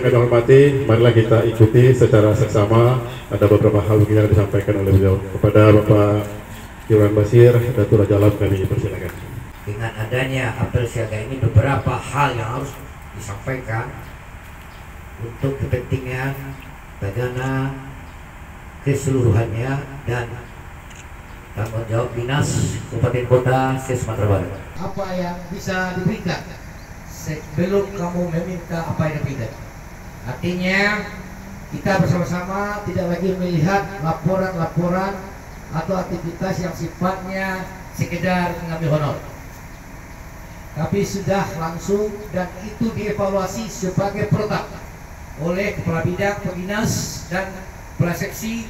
kami hormati, marilah kita ikuti secara seksama. Ada beberapa hal yang disampaikan oleh beliau. Kepada Bapak Iwan Basir, Datuk Raja Alam, kami persilakan. Dengan adanya apel siaga ini, beberapa hal yang harus disampaikan untuk kepentingan Tagana keseluruhannya dan tanggung jawab dinas Kabupaten Kota Sumatera Barat. Apa yang bisa diberikan sebelum kamu meminta apa yang diberikan? Artinya kita bersama-sama tidak lagi melihat laporan-laporan atau aktivitas yang sifatnya sekedar mengambil honor, tapi sudah langsung, dan itu dievaluasi sebagai produk oleh kepala bidang, pengdinas dan kepala seksi.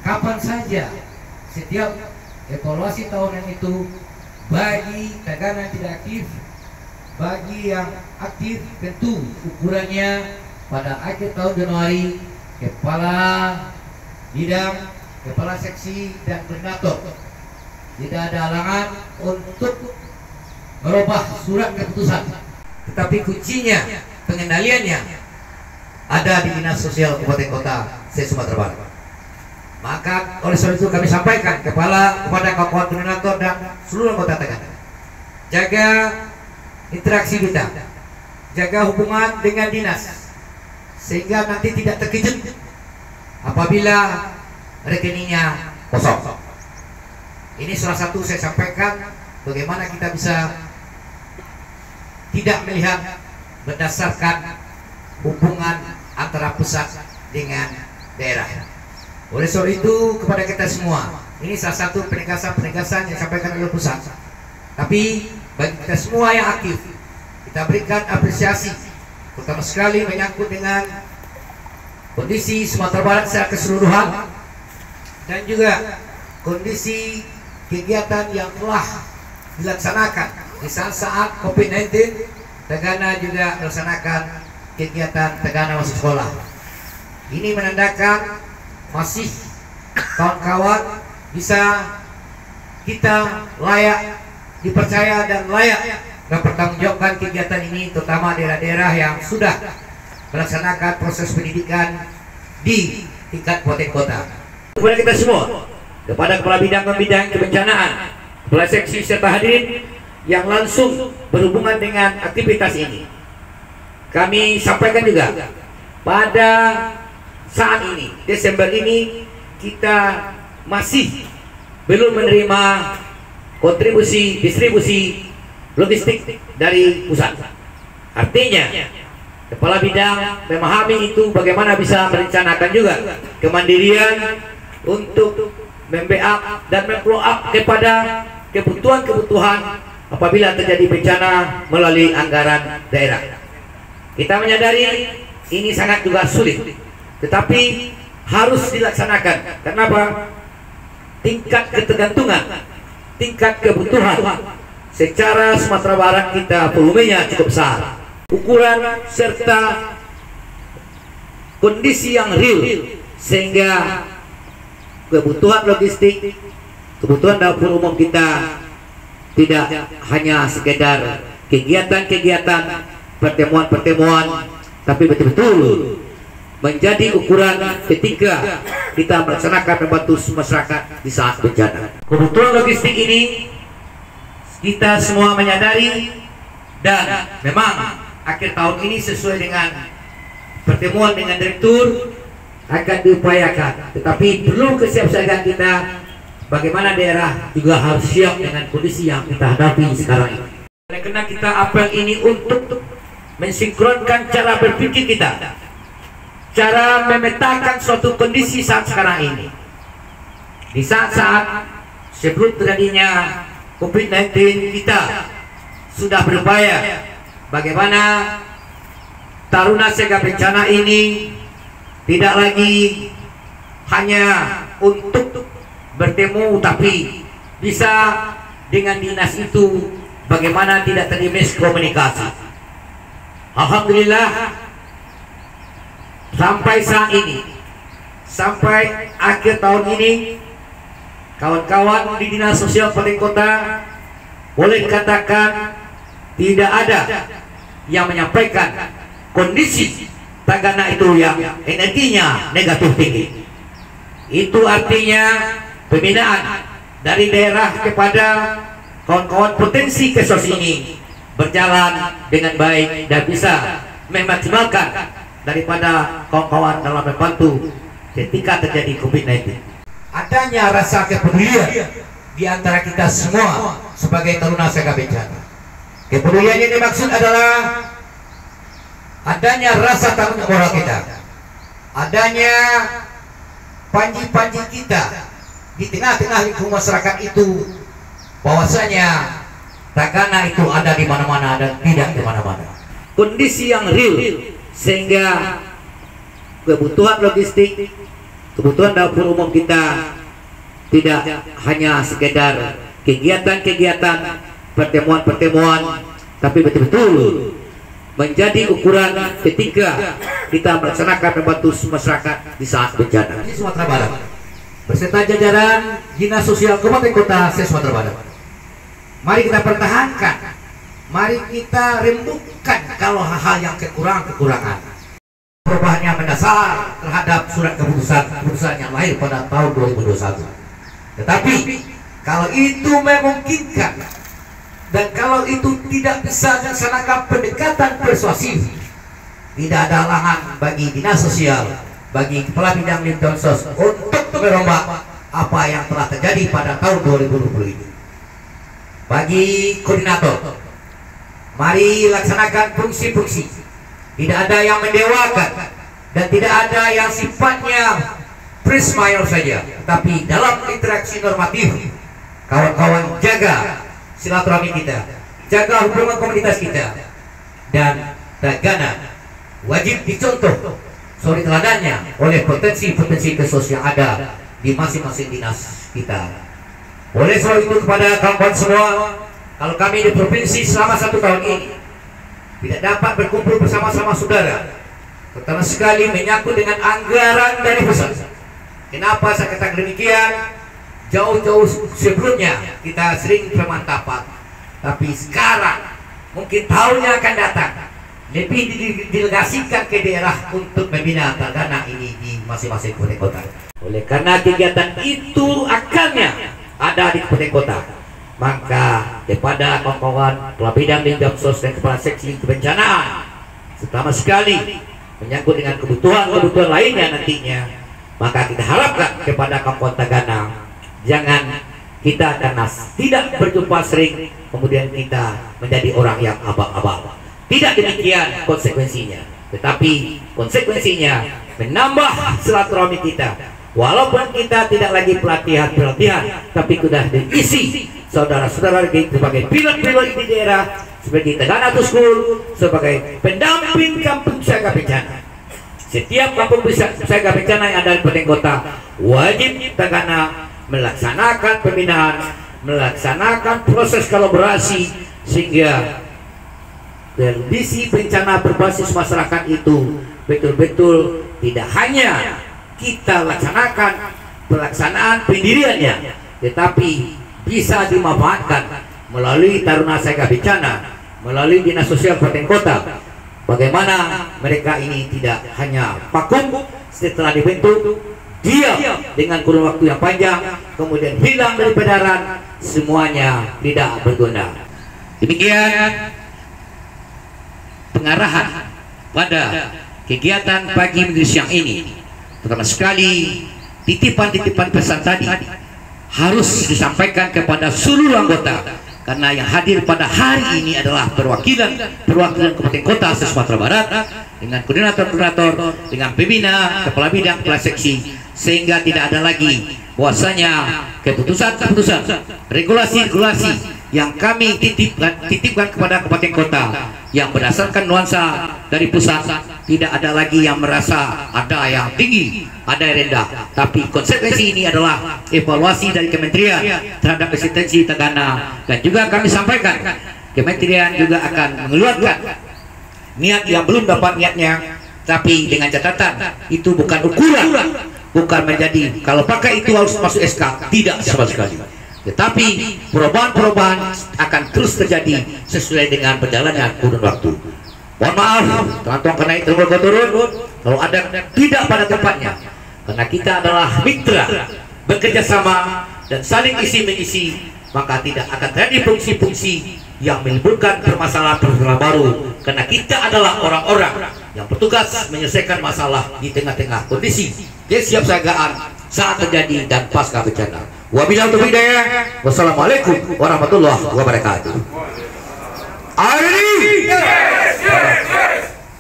Kapan saja setiap evaluasi tahunan itu, bagi Tagana yang tidak aktif, bagi yang aktif tentu ukurannya pada akhir tahun Januari, kepala bidang, kepala seksi dan koordinator tidak ada halangan untuk merubah surat keputusan, tetapi kuncinya pengendaliannya ada di Dinas Sosial Kabupaten Kota Sumatera Barat. Maka oleh sebab itu kami sampaikan kepada kawan-kawan koordinator dan seluruh anggota Tagana, jaga interaksi kita, jaga hubungan dengan dinas, sehingga nanti tidak terkejut apabila rekeningnya kosong. Ini salah satu saya sampaikan bagaimana kita bisa tidak melihat berdasarkan hubungan antara pusat dengan daerah. Oleh sebab itu kepada kita semua, ini salah satu penegasan yang disampaikan oleh pusat. Tapi bagi kita semua yang aktif, kita berikan apresiasi, terutama sekali menyangkut dengan kondisi Sumatera Barat secara keseluruhan dan juga kondisi kegiatan yang telah dilaksanakan di saat COVID-19. Tagana juga melaksanakan kegiatan Tagana masuk sekolah. Ini menandakan masih kawan-kawan bisa kita layak dipercaya dan layak mempertanggungjawabkan kegiatan ini, terutama daerah-daerah yang sudah melaksanakan proses pendidikan di tingkat kabupaten kota. Kepada kita semua, kepada kepala bidang kebencanaan, kepala seksi serta hadirin yang langsung berhubungan dengan aktivitas ini, kami sampaikan juga pada saat ini, Desember ini, kita masih belum menerima kontribusi distribusi logistik dari pusat. Artinya kepala bidang memahami itu, bagaimana bisa merencanakan juga kemandirian untuk membackup dan memfollow up kepada kebutuhan apabila terjadi bencana melalui anggaran daerah. Kita menyadari ini sangat juga sulit, tetapi harus dilaksanakan. Kenapa? Tingkat ketergantungan, tingkat kebutuhan secara Sumatera Barat kita volumenya cukup besar. Ukuran serta kondisi yang real, sehingga kebutuhan logistik, kebutuhan dapur umum kita tidak hanya sekedar kegiatan-kegiatan, pertemuan-pertemuan, tapi betul-betul menjadi ukuran ketika kita melaksanakan membantu masyarakat di saat bencana. Kebutuhan logistik ini kita semua menyadari, dan memang akhir tahun ini sesuai dengan pertemuan dengan direktur akan diupayakan, tetapi perlu kesiapsiagaan kita bagaimana daerah juga harus siap dengan kondisi yang kita hadapi sekarang ini. Karena kita apel ini untuk mensinkronkan cara berpikir kita, cara memetakan suatu kondisi saat sekarang ini. Di saat-saat sebelum terjadinya COVID-19, kita sudah berupaya bagaimana Taruna Siaga Bencana ini tidak lagi hanya untuk bertemu, tapi bisa dengan dinas itu bagaimana tidak terjadi miskomunikasi. Alhamdulillah, sampai saat ini, sampai akhir tahun ini, kawan-kawan di Dinas Sosial Kabupaten Kota boleh dikatakan tidak ada yang menyampaikan kondisi Tagana itu yang energinya negatif tinggi. Itu artinya pembinaan dari daerah kepada kawan-kawan potensi kesos ini berjalan dengan baik dan bisa memaksimalkan daripada kawan-kawan dalam membantu ketika terjadi COVID-19. Adanya rasa kepedulian di antara kita semua sebagai Taruna Siaga Bencana. Kepedulian yang dimaksud adalah adanya rasa tanggung moral kita, adanya panji-panji kita di tengah-tengah lingkungan masyarakat itu, bahwasanya Tagana itu ada di mana-mana dan tidak di mana-mana. Kondisi yang real sehingga kebutuhan logistik, kebutuhan dapur umum kita tidak hanya sekedar kegiatan-kegiatan, pertemuan-pertemuan, tapi betul-betul menjadi ukuran ketika kita melaksanakan membantu masyarakat di saat bencana. Di Sumatera Barat beserta jajaran Dinas Sosial Kabupaten Kota Sumatera Barat, mari kita pertahankan, mari kita rembukan kalau hal-hal yang kekurangan. Perubahan yang mendasar terhadap surat keputusan yang lahir pada tahun 2021. Tetapi kalau itu memungkinkan dan kalau itu tidak bisa dilaksanakan pendekatan persuasif, tidak ada halangan bagi dinas sosial, bagi kepala bidang Lintonsos untuk merombak apa yang telah terjadi pada tahun 2020 ini. Bagi koordinator, mari laksanakan fungsi-fungsi. Tidak ada yang mendewakan dan tidak ada yang sifatnya pres mayor saja, tapi dalam interaksi normatif, kawan-kawan jaga silaturahmi kita, jaga hubungan komunitas kita, dan Tagana wajib dicontoh suri teladannya oleh potensi-potensi kesos yang ada di masing-masing dinas kita. Oleh sebab itu kepada kawan-kawan semua, kalau kami di provinsi selama 1 tahun ini tidak dapat berkumpul bersama-sama saudara, terutama sekali menyangkut dengan anggaran dari pusat. Kenapa saya katakan demikian? Jauh-jauh sebelumnya kita sering pemantapan, tapi sekarang mungkin tahunnya akan datang lebih didelegasikan ke daerah untuk membina Tagana ini di masing-masing kabupaten kota. Oleh karena kegiatan itu akarnya ada di kabupaten kota, maka kepada kawan-kawan kepala bidang Linjamsos dan kepala seksi kebencanaan, terutama sekali menyangkut dengan kebutuhan lainnya nantinya, maka kita harapkan kepada kawan-kawan Tagana, jangan kita karena tidak berjumpa sering kemudian kita menjadi orang yang abal-abal. Tidak demikian konsekuensinya, tetapi konsekuensinya menambah silaturahmi kita. Walaupun kita tidak lagi pelatihan, tapi sudah diisi saudara-saudara kita sebagai pilot-pilot di daerah, sebagai Tagana School, sebagai pendamping kampung siaga bencana. Setiap kampung siaga bencana yang ada di kabupaten kota wajib Tagana melaksanakan pembinaan, melaksanakan proses kolaborasi sehingga kondisi bencana berbasis masyarakat itu betul-betul tidak hanya kita laksanakan pelaksanaan pendiriannya, tetapi bisa dimanfaatkan melalui Taruna Siaga Bencana, melalui Dinas Sosial Kabupaten Kota. Bagaimana mereka ini tidak hanya vakum setelah dibentuk, diam dengan kurun waktu yang panjang, kemudian hilang dari peredaran, semuanya tidak berguna. Demikian pengarahan pada kegiatan pagi minggu siang ini. Pertama sekali, titipan-titipan pesan tadi harus disampaikan kepada seluruh anggota, karena yang hadir pada hari ini adalah perwakilan Kabupaten Kota Sumatera Barat dengan koordinator, dengan pembina, kepala bidang, kepala seksi, sehingga tidak ada lagi bahwasanya keputusan-keputusan, regulasi-regulasi yang kami titipkan kepada Kabupaten Kota yang berdasarkan nuansa dari pusat, tidak ada lagi yang merasa ada yang tinggi, ada yang rendah, tapi konsekuensi ini adalah evaluasi dari kementerian terhadap eksistensi Tagana. Dan juga kami sampaikan, kementerian juga akan mengeluarkan niat yang belum dapat niatnya, tapi dengan catatan itu bukan ukuran, bukan menjadi kalau pakai itu harus masuk SK, tidak sama sekali. Tetapi perubahan-perubahan akan terus terjadi sesuai dengan berjalannya kurun waktu. Mohon maaf, teman-teman kena itu turun kalau ada tidak pada tempatnya, karena kita adalah mitra bekerja sama dan saling isi mengisi, maka tidak akan terjadi fungsi-fungsi yang menimbulkan permasalahan baru, karena kita adalah orang-orang yang bertugas menyelesaikan masalah di tengah-tengah kondisi kesiapsiagaan saat terjadi dan pasca bencana. Wabillahi taufiq hidayah. Wassalamualaikum warahmatullahi wabarakatuh.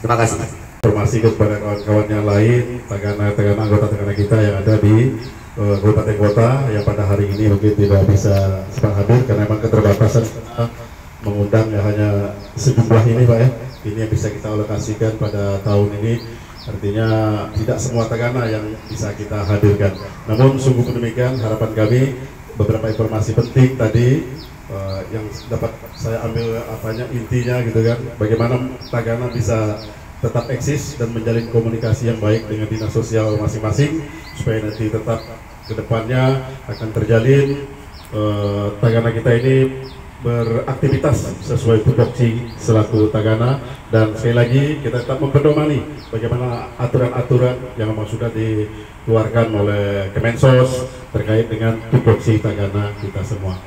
Terima kasih. Informasi kepada kawan-kawan yang lain, Tagana anggota Tagana kita yang ada di kabupaten kota yang pada hari ini mungkin tidak bisa sempat hadir karena memang keterbatasan mengundang ya hanya sejumlah ini Pak ya. Ini yang bisa kita alokasikan pada tahun ini. Artinya tidak semua Tagana yang bisa kita hadirkan. Namun sungguh demikian harapan kami, beberapa informasi penting tadi yang dapat saya ambil intinya gitu kan, bagaimana Tagana bisa tetap eksis dan menjalin komunikasi yang baik dengan dinas sosial masing-masing supaya nanti tetap kedepannya akan terjalin Tagana kita ini beraktivitas sesuai tupoksi selaku Tagana, dan sekali lagi kita tetap mempedomani bagaimana aturan-aturan yang memang sudah dikeluarkan oleh Kemensos terkait dengan tupoksi Tagana kita semua.